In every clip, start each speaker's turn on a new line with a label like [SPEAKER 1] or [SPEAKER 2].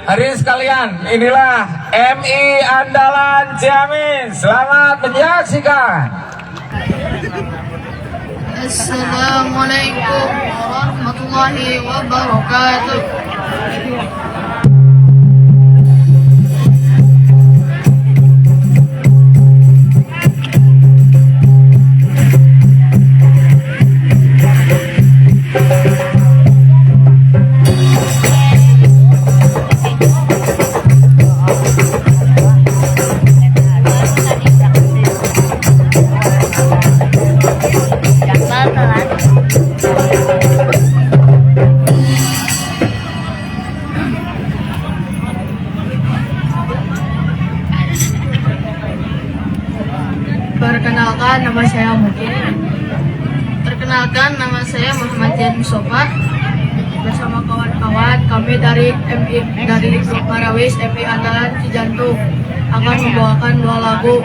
[SPEAKER 1] Hadirin sekalian, inilah MI Andalan Ciamis. Selamat menyaksikan.
[SPEAKER 2] Assalamualaikum warahmatullahi wabarakatuh. Perkenalkan, nama saya Muhammad Jan Mustafa. Bersama kawan-kawan kami dari grup Marawis MI Andalan Cijantung akan membawakan 2 lagu.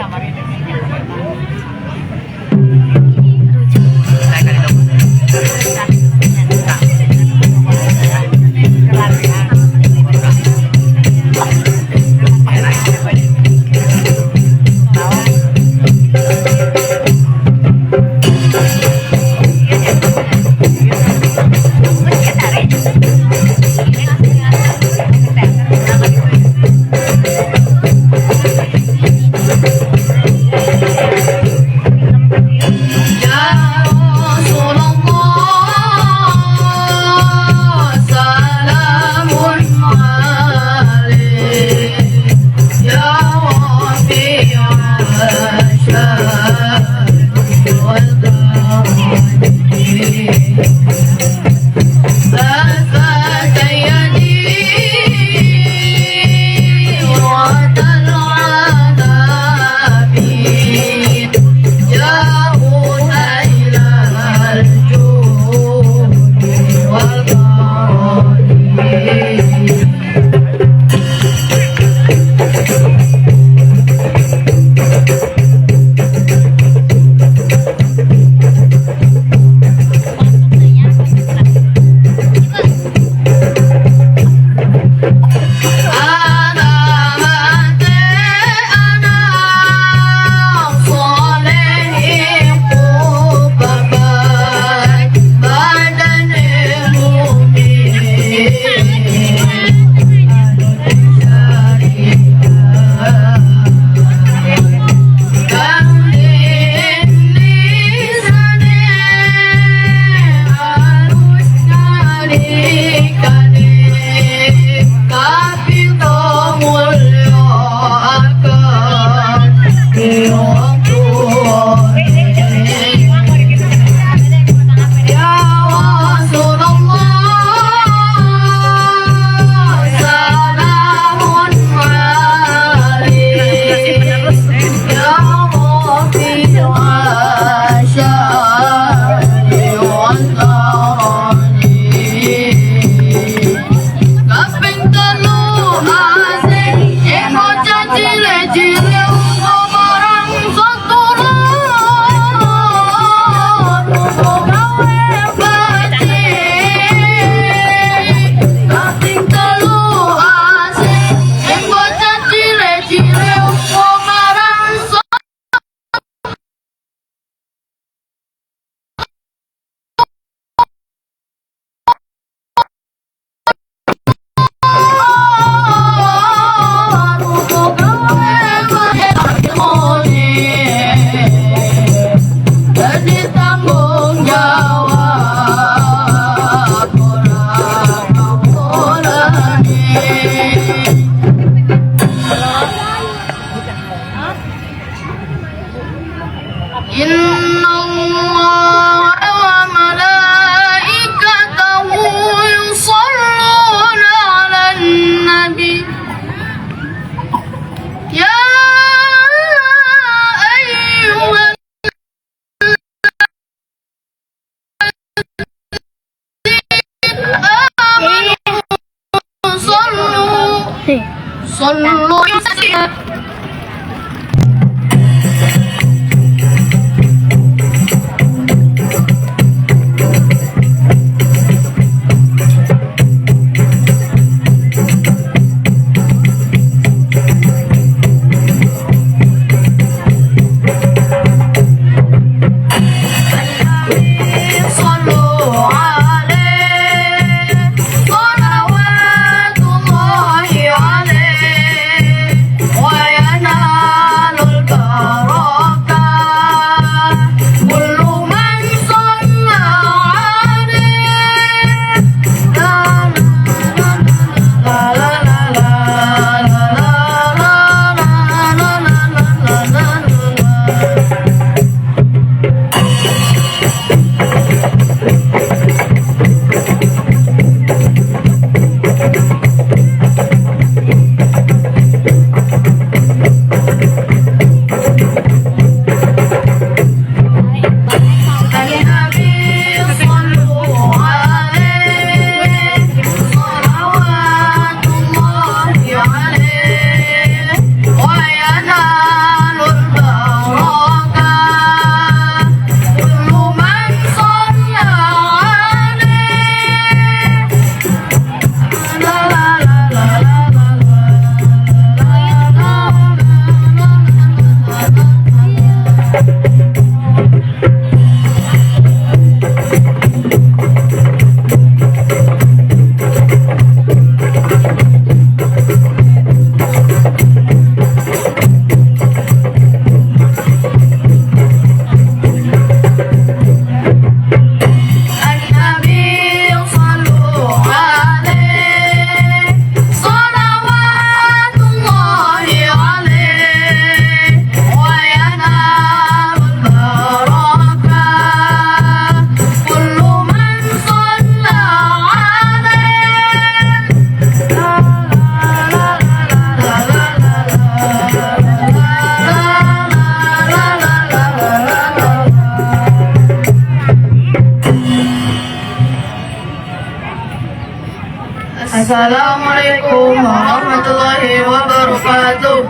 [SPEAKER 2] Assalamualaikum warahmatullahi wabarakatuh.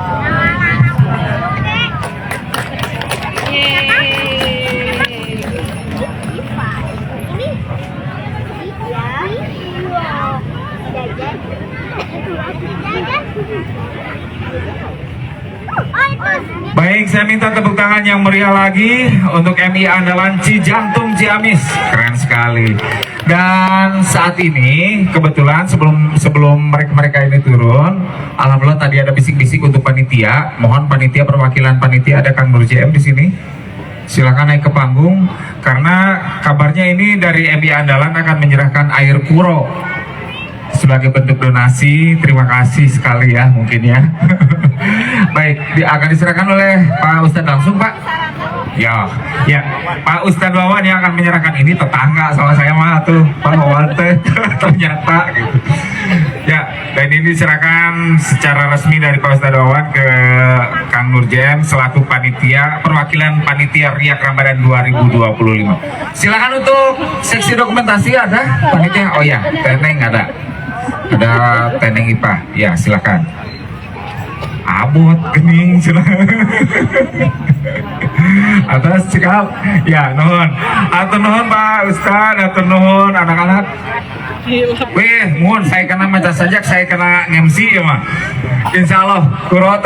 [SPEAKER 1] Baik, saya minta tepuk tangan yang meriah lagi untuk MI Andalan Cijantung Ciamis. Keren sekali. Dan saat ini kebetulan sebelum mereka ini turun, alhamdulillah tadi ada bisik-bisik untuk panitia. Mohon panitia, perwakilan panitia, ada Kang Nur JM di sini. Silakan naik ke panggung karena kabarnya ini dari MI Andalan akan menyerahkan air puro sebagai bentuk donasi. Terima kasih sekali ya, mungkin ya. Baik, akan diserahkan oleh Pak Ustadz langsung, Pak. Ya, Pak Ustadz Wawan yang akan menyerahkan ini. Tetangga sama saya mah tuh, Pak Wawan teh ternyata gitu. Ya, dan ini diserahkan secara resmi dari Pak Ustadz Wawan ke Kang Nur JM selaku panitia, perwakilan panitia Riak Ramadan 2025. Silakan untuk seksi dokumentasi ada panitia. Oh ya, teneng ada teneng IPA. Ya, silakan. Abot kening silakan. Atas cekap. Ya, nuhun. Atur nuhun Pak Ustadz, atur nuhun anak-anak. Weh, mohon saya kena maca sajak, saya kena ngemsi ya mah. Insyaallah kurot